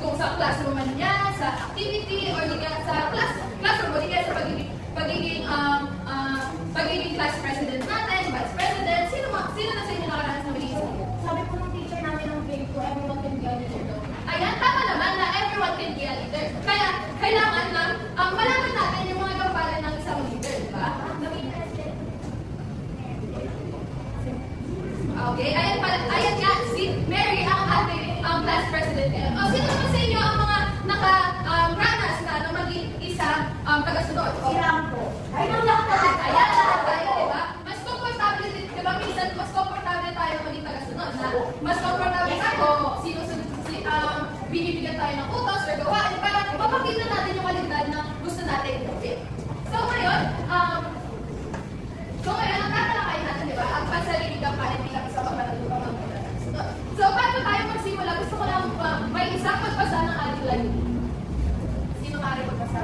Kung sa classroom man niya, sa activity, or di kaya sa classroom, o di kaya sa pagiging class president natin, vice president, sino na sa inyo nakaranas na magiging leader? Sabi po ng teacher namin ng grade 2, everyone can be a leader. Ayan, tama naman na everyone can be a leader. Kaya, kailangan lang malaman natin yung mga gampanan ng isang leader, di ba? Okay, ayan nga, si Mary ang ating class president. Sino naman sa inyo ang mga nakaranas na maging isang tagasunod? Silang po. Ay, lahat tayo, di ba? Mas komportable, di ba? Minsan, mas komportable tayo maging tagasunod. Mas komportable tayo, binibigyan tayo ng utos or gawain para mapakita natin yung kalidad na gusto natin gawin. So ngayon, ang tatalakayin natin, di ba? Ang pansariling kampanin bilang isang pagpapalagupang ng tagasunod. So, bago tayo magsimula, gusto ko lang may isang magbasa ng ating layunin. Sino maaari magbasa?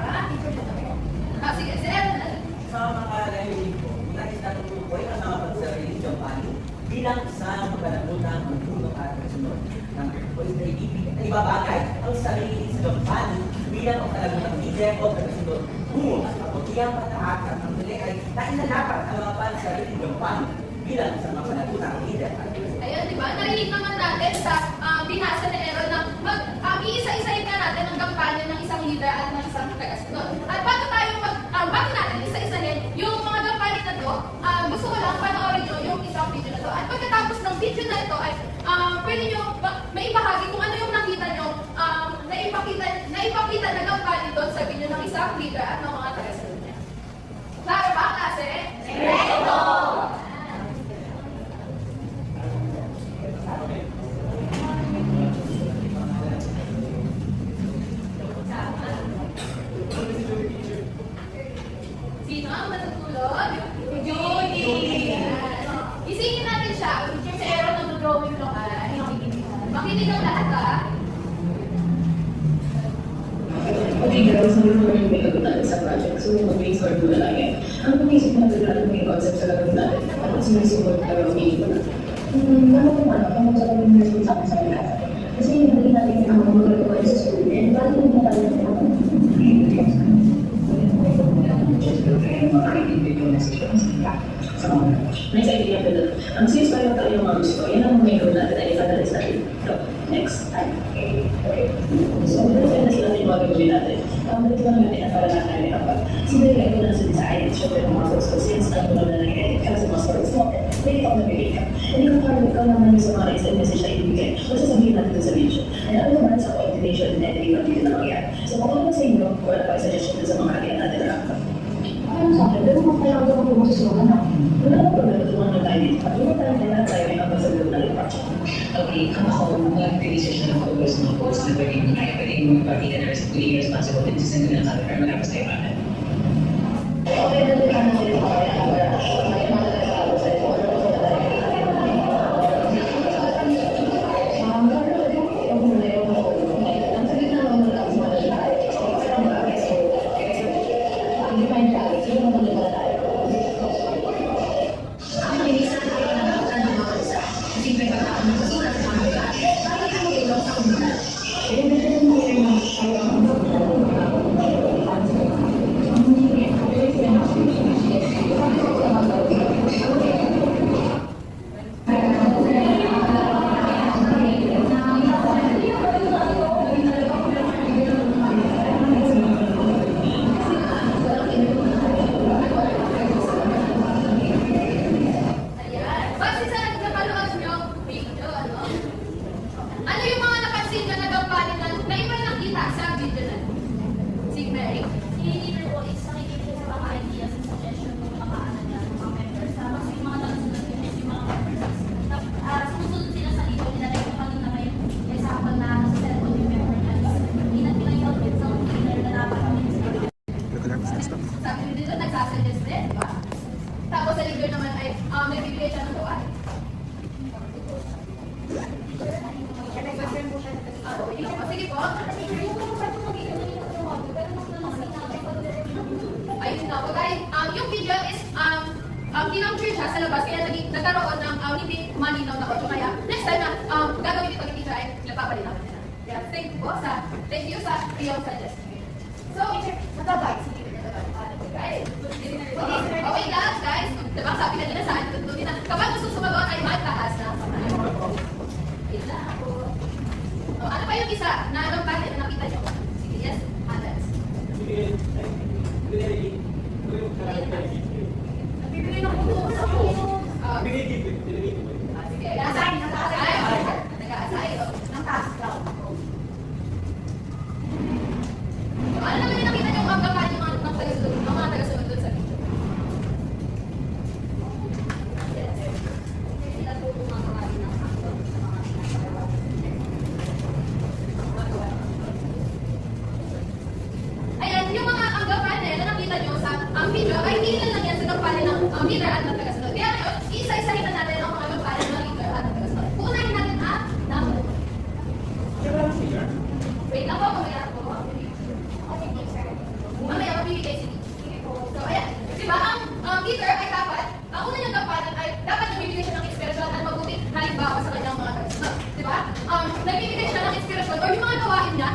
Sige, si Evan. Sa mga layunin ko, nais na tumukoy ang mga pansariling kampanin bilang isang pagpapalagupang ng tulong at kasunod. Ibabagay ang sarili sa kampanin bilang ang talagang leader o kasunod. Kung ang tiyang patahakan ang huli ay nainalapat ang mga pansariling kampanin bilang isang mapanagunang leader. Ayun, di ba? Narinig naman natin sa binasa ni Aaron na iisa-isahin na natin ang kampanya ng isang leader at ng isang tagasunod. At bago natin isa-isahin yung mga kampanya na to, gusto ko lang panoorin nyo yung isang video na to. At pagkatapos ng video na ito ay pwede nyo maibahagi kung ano yung nakita nyo naipakita na kampanya doon sa video ng isang leader at ng mga tagasunod niya. Klaro ba, klase? Correcto! Sino ang matutulog? Judy! Isingin natin siya. Si Aaron nag-drawing lang. Makinig ang lahat ha. Okay girls, sabi mo rin may kagutan sa project, so mag-brainstorm mo na lang yan. Ang pag-isip na natin may concept sa lagot natin, at sinusunod para mag-meeting ko na. Ano kung sa kami sa akin sa kanila. Kasi hindi natin ang mga magagawa sa school, and bakit hindi na tayo na nice idea ko doon. Ang since pareho tayo yung mga gusto, yan ang main goal natin ay i-finalize natin. So, next time. Okay. So, i-finalize natin yung mga gagawin natin. Dito lang natin ang para natin ay kapag sinabi ko na sa design, syempre ng mga gusto, since ang gulo na nag-edit ka sa mga stories mo, may ikaw na bigay ka. Hindi ko parang ikaw naman sa mga exam message na ibigay, masasabihin natin doon sa video. And ano naman sa coordination and editing ng video na mangyari. So kung ano sa inyo, kung ano pa yung suggestion sa mga kailan natin na ano sa akin, pero kung kaya ako kung masusunod na, wala na problema tulungan na tayo dito. At wala tayo kailangan tayo may abang sa group na rin project. Okay, kung ako mag-research na ng focus mga posts na pwedeng magpapita na being responsible din sa sendin ng sabi pero malapos tayo pa. Okay, nandun ka na rin ako kaya may mga nagkakaroon sa ito. Ayan. Base sa napanood nyo video, ano? Ano yung mga napansin nyo na gampanin na iba nakita sa video na? Si Mary? Leader po is nakikinig sa mga ideas and suggestion ng mga mga members. Tapos yung mga nagsusunod yun is yung mga members. Sumusunod sila sa leader nila like yung kanina may example na nasa cellphone yung member na inat nila yung outfit sa leader na dapat kami Sabi nyo dito, nagsasuggest din, di ba? Tapos sa leader naman ay nagbibigay siya ng gawain. Sige po. Ayun na po guys. Yung video is kinamture siya sa labas kaya nagkaroon ng hindi malinaw na audio. Kaya next time na gagawin ito ni teacher ay napapalinaw nila. Kaya thank you sa iyong suggestion. So, natabay. Guys, okay guys. Diba sabi na nila sa akin, tutunin na kapag gusto sumagot ay magtaas na. Wait lang ako. Ano pa yung isa na gampanin na nakita nyo? Sige, yes, others. Nagbibigay ng puto sa ako. Sige, nag-assign. Nag-assign. Ng task daw. Ano naman yung nakita nyo ang gampanin yung mga tagasunod doon sa video? Sila po gumagawa rin ng action sa mga ginagawa. Ayan, yung mga anggapan na nakita nyo sa video ay hindi lang yan sa gampanin ng leader at ng tagasunod. Kaya ngayon, isa-isahin na natin ang mga gampanin ng leader at ng tagasunod. Uunahin natin number. Wait lang po, mamaya po. Mamaya mabibigay si teacher. So, ayan. Diba, ang leader ay dapat, ang una niyang gampanin ay dapat nagbibigay siya ng inspirasyon at mabuting halimbawa sa kanyang mga tagasunod. Diba? Nagbibigay siya ng inspirasyon or yung mga gawain niya,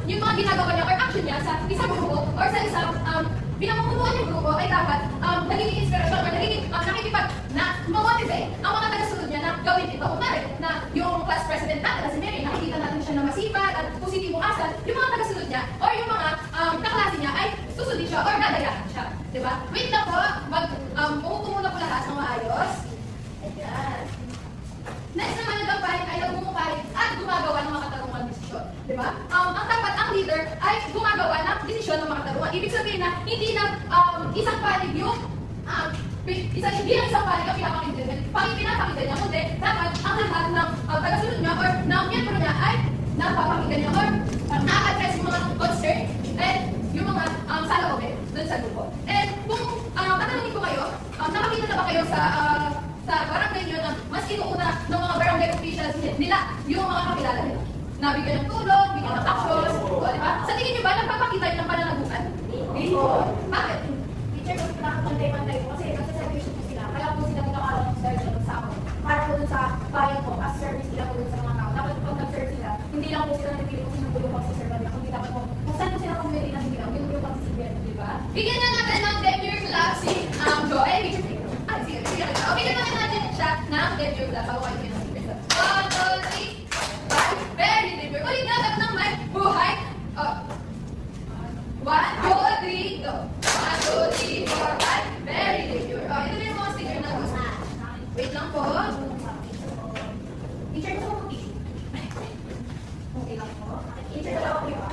yung mga ginagawa niya or action niya sa isang grupo or sa isang pinamumunuan yung grupo ay dapat nagiging inspirasyon or nagiging nakikipag na mamotivate ang mga tagasunod niya na gawin ito. Kumari na yung class president natin na si Mary, nakikita natin siya na masipag at positibong asal, yung mga tagasunod niya or yung mga kaklase niya ay susundin siya or dadayahan siya. Diba? Wait lang po, pumupuno po lahat ng maayos. Ayan. Next naman ang gampanin ay nagmumukarin at gumagawa ng mga katarungan desisyon. Diba? Ang dapat ang leader ay gumagawa ng desisyon ng mga katarungan. Ibig sabihin na hindi na isang panig yung isang panig ang pinapakinggan niya, kundi dapat ang lahat ng tagasunod niya or ng miyembro niya ay napapakinggan niya or na-address yung mga concern and yung mga saloobin dun sa grupo. And kung tatanungin ko kayo, nakakita na ba kayo sa barangay niyo na mas inuuna ng mga barangay officials nila yung mga kakilala nila? Nabigyan ng tulong, bigyan ng actions, diba? Sa tingin niyo ba nagpapakita yun ng pananagutan? Bakit? teacher ko pinakapantay-pantay ko kasi nagsaservice po sila. Kaya po sila pinakaroon ng service sa ako. Para po dun sa bayan ko, as service nila po dun sa mga tao. Dapat pag nag-serve sila, hindi lang po sila nagpili kung sinong tulong pagsaserve nila. Kundi dapat po, kung saan po sila pumili na hindi lang, yung tulong pagsaserve, di ba? Bigyan na natin ng debut clap si Joel. Sige. Bigyan na natin siya ng debut clap bago kayo pinag-debut. 1, 2, 3, 5. Very debut. Ulit na dapat ng mic. Buhay. 1, 2, 3, go. 1, 2, 3, 4, 5. Very debut. Ito na yung mga sticker na gusto. Wait lang po. Teacher ko di ba?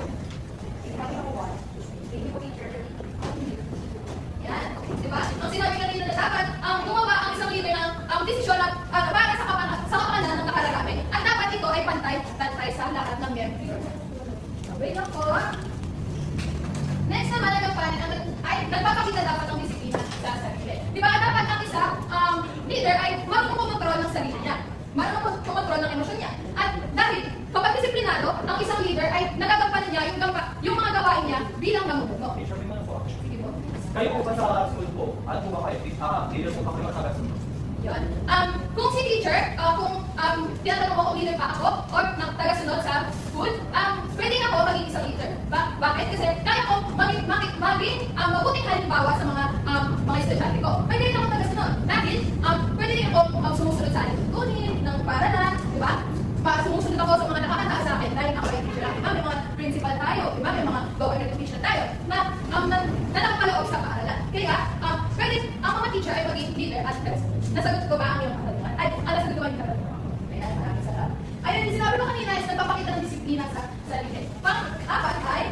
Yan, di ba? Ang sinabi kanina na dapat gumawa ang isang leader ng desisyon at para sa kapakanan ng nakararami. At dapat ito ay pantay sa lahat ng miyembro. Wait lang po. Next naman ay nagpapakita dapat ng disiplina sa sarili. Di ba dapat ang isang leader ay marunong kumontrol ng sarili niya. Marunong kumontrol ng emosyon niya. At dahil kapag disiplinado, ang isang leader ay nagagampanan niya yung mga gawain niya bilang namumuno. Sige po. Kayo po ba sa school po? Ano po ba kayo? Leader po ba kayo sa tagasunod? Yun. Kung si teacher, kung tinatanong mo kung leader pa ako or tagasunod sa school, pwede na ako maging isang leader. Bakit? Kasi kaya ko maging mabuting halimbawa sa mga estudyante ko. Pwede rin ako tagasunod. Dahil, pwede rin ako sumusunod sa alituntunin, ng paralan, di ba? Sumusunod ako sa mga nakakataas sa akin dahil ako ay teacher. Diba? May mga principal tayo, diba? May mga government official tayo na nakapaloob sa paaralan. Kaya, pwede ang mga teacher ay maging leader at tagasunod. Nasagot ko ba ang iyong katanungan? Nasagot ko ba yung katanungan? Ayan, maraming salamat. Ayun, sinabi ko kanina is nagpapakita ng disiplina sa sarili. Pang-apat ay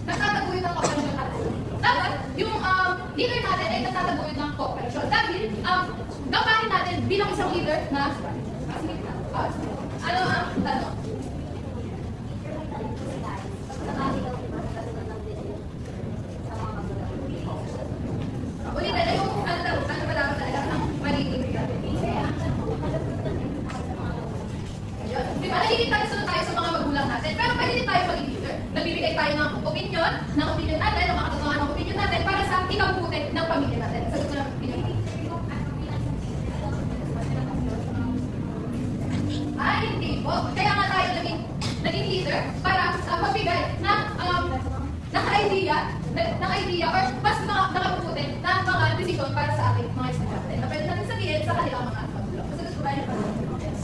nagtataguyod ng kooperasyon natin. Dapat, yung leader natin ay nagtataguyod ng kooperasyon. Dahil, gampanin natin bilang isang leader na ano ang tanong? Ulit, ano ba dapat talaga ang magiging leader? Di ba, nagiging tagasunod tayo sa mga magulang natin, pero pwede din tayo maging leader. Nagbibigay tayo ng opinion natin, ng mga katotohanan ng opinion natin para sa ikabubuti ng pamilya natin. Sagot ko lang, hindi po. Kaya nga tayo naging leader para magbigay ng idea or mas nakabubuti ng mga desisyon para sa ating mga estudyante. Na pwede natin sabihin sa kanilang mga magulang. Sagot ko ba yun? Yes.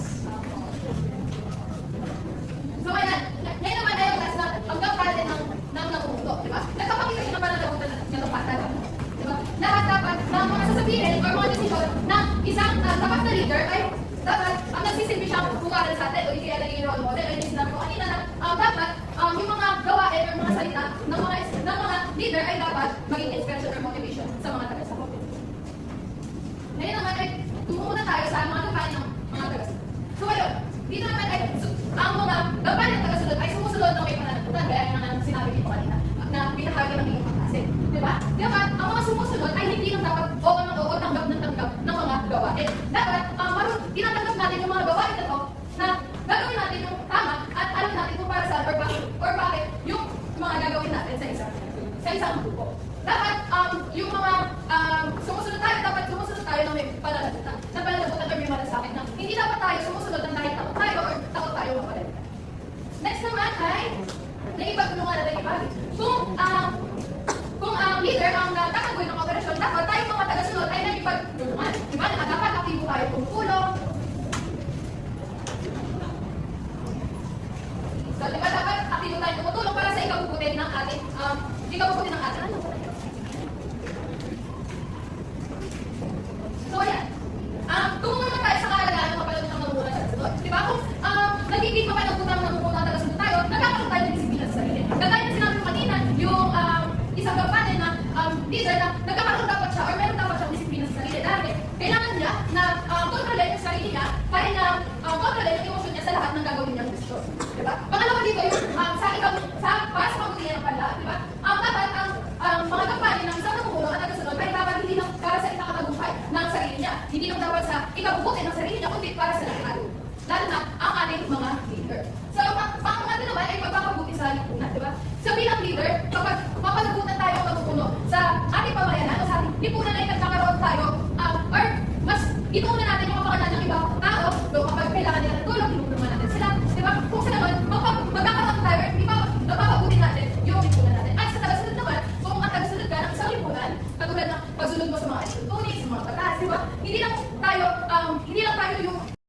So, ngayon naman ay yung class na ang gampanin ng namumuno, di ba? Nagpapakita siya ng pananagutan ng tupatan. Di ba? Lahat dapat ng mga sasabihin or mga desisyon ng isang dapat na leader ay dapat ang nagsisilbi siyang bukaran sa atin o di kaya naging role model. Ay sinabi ko kanina na dapat yung mga gawain or mga salita ng mga leader ay dapat maging inspiration or motivation sa mga taga-support. Ngayon naman ay tumuna tayo sa mga gawain ng mga taga-support. So ayun, dito naman ay ang mga gawain ng taga-sunod ay sumusunod ng may pananagutan. Kaya nga sinabi dito kanina na pinahagi ng iyong klase. Diba? Dapat ang mga sumusunod ay hindi lang dapat oo ng oo, tanggap ng tanggap ng mga gawain. Dapat tinatanggap natin yung mga gawain na to na gagawin natin yung tama at alam natin kung para saan or bakit yung mga gagawin natin sa isang grupo. Dapat yung mga sumusunod tayo ng may pananagutan. Na pananagutan or may malasakit na hindi dapat tayo sumusunod ng dahil takot tayo or takot tayo mapalala. Next naman ay naipagtulungan natin ibagi. Kung ang leader ang tatagawin ng operasyon, dapat tayo mga tagasunod ay nagipagtulungan. Diba? Dapat aktibo tayo tumulong. So, diba dapat aktibo tayo tumutulong para sa ikabubuti ng ating